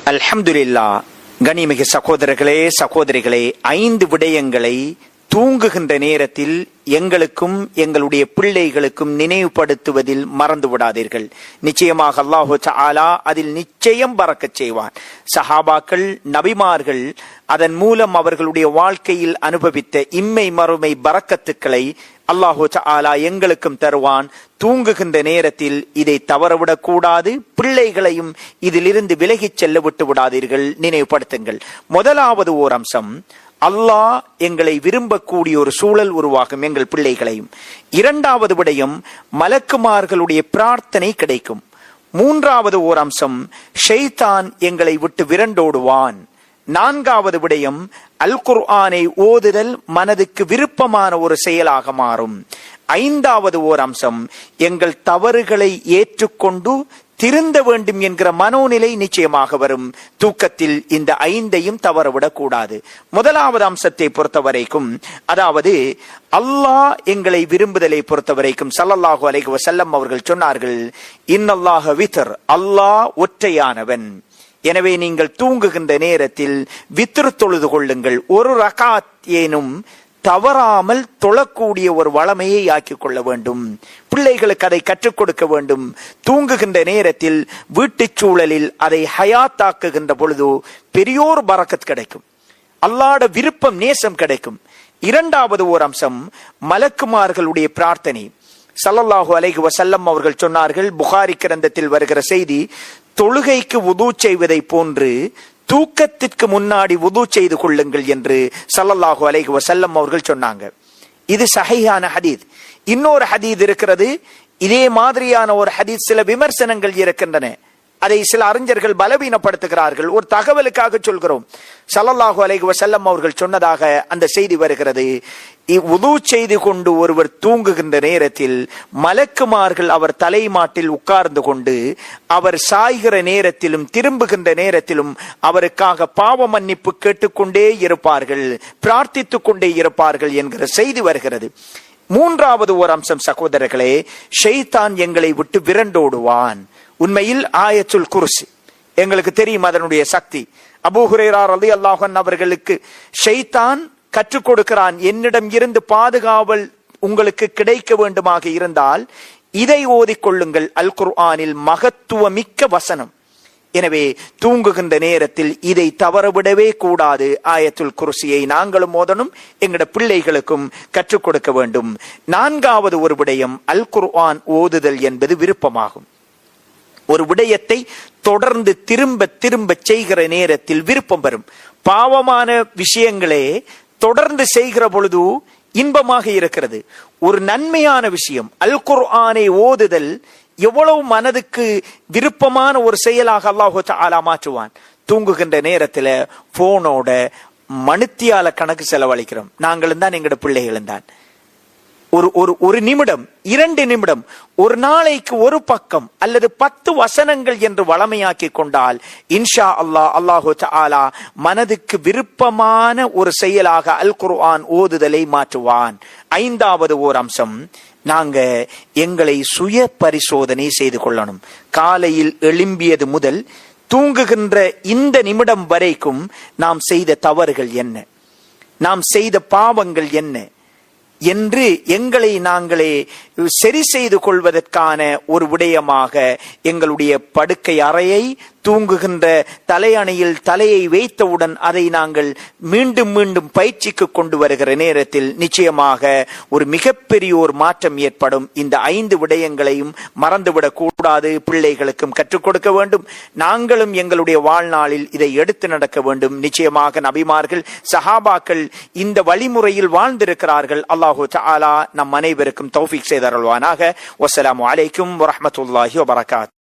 அல்ஹம்துலில்லாஹ். கனிமிகு சகோதரர்களே, சகோதரிகளே, 5 விடயங்களை தூங்குகின்ற நேரத்தில் எங்களுக்கும் எங்களுடைய பிள்ளைகளுக்கும் நினைவுபடுத்துவதில் மறந்து விடாதீர்கள். நிச்சயமாக அல்லாஹு தஆலா அதில் நிச்சயம் பரக்கத் செய்வான். சஹாபாக்கள், நபிமார்கள் அதன் மூலம் அவர்களுடைய வாழ்க்கையில் அனுபவித்த இம்மை மறுமை பரக்கத்துக்களை அல்லாஹு தஆலா எங்களுக்கும் தருவான். தூங்குகின்ற நேரத்தில் இதை தவறவிடக் கூடாது. பிள்ளைகளையும் இதிலிருந்து விலகிச் செல்ல விட்டு விடாதீர்கள், நினைவுபடுத்துங்கள். முதலாவது ஓர் அம்சம், அல்லாஹ் எங்களை விரும்பக்கூடிய ஒரு சூழல் உருவாகும் எங்கள் பிள்ளைகளையும். இரண்டாவது விடயம், மலக்குமார்களுடைய பிரார்த்தனை கிடைக்கும். மூன்றாவது ஓர் அம்சம், ஷைத்தான் எங்களை விட்டு விரண்டோடுவான். நான்காவது விடயம், அல் குர்ஆனை ஓதுதல் மனதுக்கு விருப்பமான ஒரு செயலாக மாறும். ஐந்தாவது ஓர் அம்சம், எங்கள் தவறுகளை ஏற்றுக்கொண்டு திருந்த வேண்டும் என்கிற மனோநிலை நிச்சயமாக வரும். தூக்கத்தில் இந்த 5ஐயும் தவறவிடக் கூடாது. முதலாவது அம்சத்தை பொறுத்தவரைக்கும், அதாவது அல்லாஹ் எங்களை விரும்புதலை பொறுத்தவரைக்கும் ஸல்லல்லாஹு அலைஹி வஸல்லம் அவர்கள் சொன்னார்கள், இன்னல்லாஹ வித்ர், அல்லாஹ் ஒற்றையானவன். எனவே நீங்கள் தூங்குகின்ற நேரத்தில் வித்ர் தொழுது கொள்ளுங்கள். ஒரு ரகாத் ஏனும் தவறாமல் தொழக்கூடிய ஒரு வளமையை ஆக்கிக் கொள்ள வேண்டும். பிள்ளைகளுக்கு அதை கற்றுக் கொடுக்க வேண்டும். தூங்குகின்ற நேரத்தில் வீட்டு சூழலில் அதை ஹயாத்தாக்குகின்ற பொழுது பெரியோர் பரக்கத் கிடைக்கும். அல்லாஹ்ட விருப்பம், நேசம் கிடைக்கும். இரண்டாவது ஓர் அம்சம், மலக்குமார்களுடைய பிரார்த்தனை. ஸல்லல்லாஹு அலைஹி வஸல்லம் அவர்கள் சொன்னார்கள், புகாரி கிரந்தத்தில் வருகிற செய்தி, தொழுகைக்கு வுது செய்வதை போன்று தூக்கத்திற்கு முன்னாடி வுது செய்து கொள்ளுங்கள் என்று ஸல்லல்லாஹு அலைஹி வஸல்லம் அவர்கள் சொன்னாங்க. இது சஹீஹான ஹதீஸ். இன்னொரு ஹதீஸ் இருக்கிறது, இதே மாதிரியான ஒரு ஹதீஸ் சில விமர்சனங்கள் இருக்கின்றன. அதை சில அறிஞர்கள் பலவீனப்படுத்துகிறார்கள். ஒரு தகவலுக்காக சொல்கிறோம். ஸல்லல்லாஹு அலைஹி வஸல்லம் அவர்கள் சொன்னதாக அந்த செய்தி வருகிறது, வுது செய்து கொண்டு ஒருவர் தூங்குகின்ற நேரத்தில் மலக்குமார்கள் அவர் தலைமாட்டில் உட்கார்ந்து கொண்டு அவர் சாய்கிற நேரத்திலும் திரும்புகின்ற நேரத்திலும் அவருக்காக பாவ மன்னிப்பு கேட்டுக்கொண்டே இருப்பார்கள், பிரார்த்தித்துக் கொண்டே இருப்பார்கள் என்கிற செய்தி வருகிறது. மூன்றாவது ஒரு அம்சம் சகோதரர்களே, ஷைத்தான் எங்களை விட்டு விரண்டோடுவான். உண்மையில் ஆயத்துல் குர்சி எங்களுக்கு தெரியும் அதனுடைய சக்தி. அபூ ஹுரைரா ரலியல்லாஹு அன்ஹு அவர்களுக்கு ஷைத்தான் கற்றுக் கொடுக்கிறான், என்னிடம் இருந்து பாதுகாவல் உங்களுக்கு கிடைக்க வேண்டுமாக இருந்தால் இதை ஓதிக்கொள்ளுங்கள். அல் குர்ஆனில் மகத்துவமிக்க வசனம். எனவே தூங்குகின்ற நேரத்தில் இதை தவறவிடவே கூடாது. ஆயத்துல் குர்சியை நாங்களும் ஓதணும், எங்கட பிள்ளைகளுக்கும் கற்றுக் கொடுக்க வேண்டும். நான்காவது ஒரு விடயம், அல் குர்ஆன் ஓதுதல் என்பது விருப்பமாகும். ஒரு விடயத்தை தொடர்ந்து திரும்ப திரும்ப செய்கிற நேரத்தில் விருப்பம் வரும். பாவமான விஷயங்களே தொடர்ந்து செய்கிற பொழுது இன்பமாக இருக்கிறது. ஒரு நன்மையான விஷயம் அல் குர்ஆனை ஓதுதல் எவ்வளவு மனதுக்கு விருப்பமான ஒரு செயலாக அல்லாஹு தஆலா மாற்றுவான். தூங்குகின்ற நேரத்துல போனோட மணித்தியால கணக்கு செலவழிக்கிறோம். நாங்களும் தான், எங்கட பிள்ளைகளும் தான். ஒரு நிமிடம், 2 நிமிடம், ஒரு நாளைக்கு ஒரு பக்கம் அல்லது 10 வசனங்கள் என்று வளமையாக்கி கொண்டால் இன்ஷா அல்லாஹ் அல்லாஹு தஆலா மனதுக்கு விருப்பமான ஒரு செயலாக அல் குர்ஆன் ஓதுதலை மாற்றுவான். ஐந்தாவது ஓர் அம்சம், நாங்க எங்களை சுய பரிசோதனை செய்து கொள்ளணும். காலையில் எழும்பியது முதல் தூங்குகின்ற இந்த நிமிடம் வரைக்கும் நாம் செய்த தவறுகள் என்ன, நாம் செய்த பாவங்கள் என்ன என்று எங்களை நாங்களே சரி செய்து கொள்வதற்கான ஒரு விடயமாக எங்களுடைய படுக்கை அறையை, தூங்குகின்ற தலையணையில் தலையை வைத்தவுடன் அதை நாங்கள் மீண்டும் மீண்டும் பயிற்சிக்கு கொண்டு வருகிற நேரத்தில் நிச்சயமாக ஒரு மிகப்பெரிய ஒரு மாற்றம் ஏற்படும். இந்த 5 விடயங்களையும் மறந்துவிடக் கூடாது. பிள்ளைகளுக்கும் கற்றுக் கொடுக்க வேண்டும். நாங்களும் எங்களுடைய வாழ்நாளில் இதை எடுத்து நடக்க வேண்டும். நிச்சயமாக நபிமார்கள், சஹாபாக்கள் இந்த வழிமுறையில் வாழ்ந்திருக்கிறார்கள். அல்லாஹு தஆலா நம் அனைவருக்கும் தௌஃபீக் செய்தருள்வானாக. வஸ்ஸலாமு அலைக்கும் வரஹ்மத்துல்லாஹி வபரகாத்துஹு.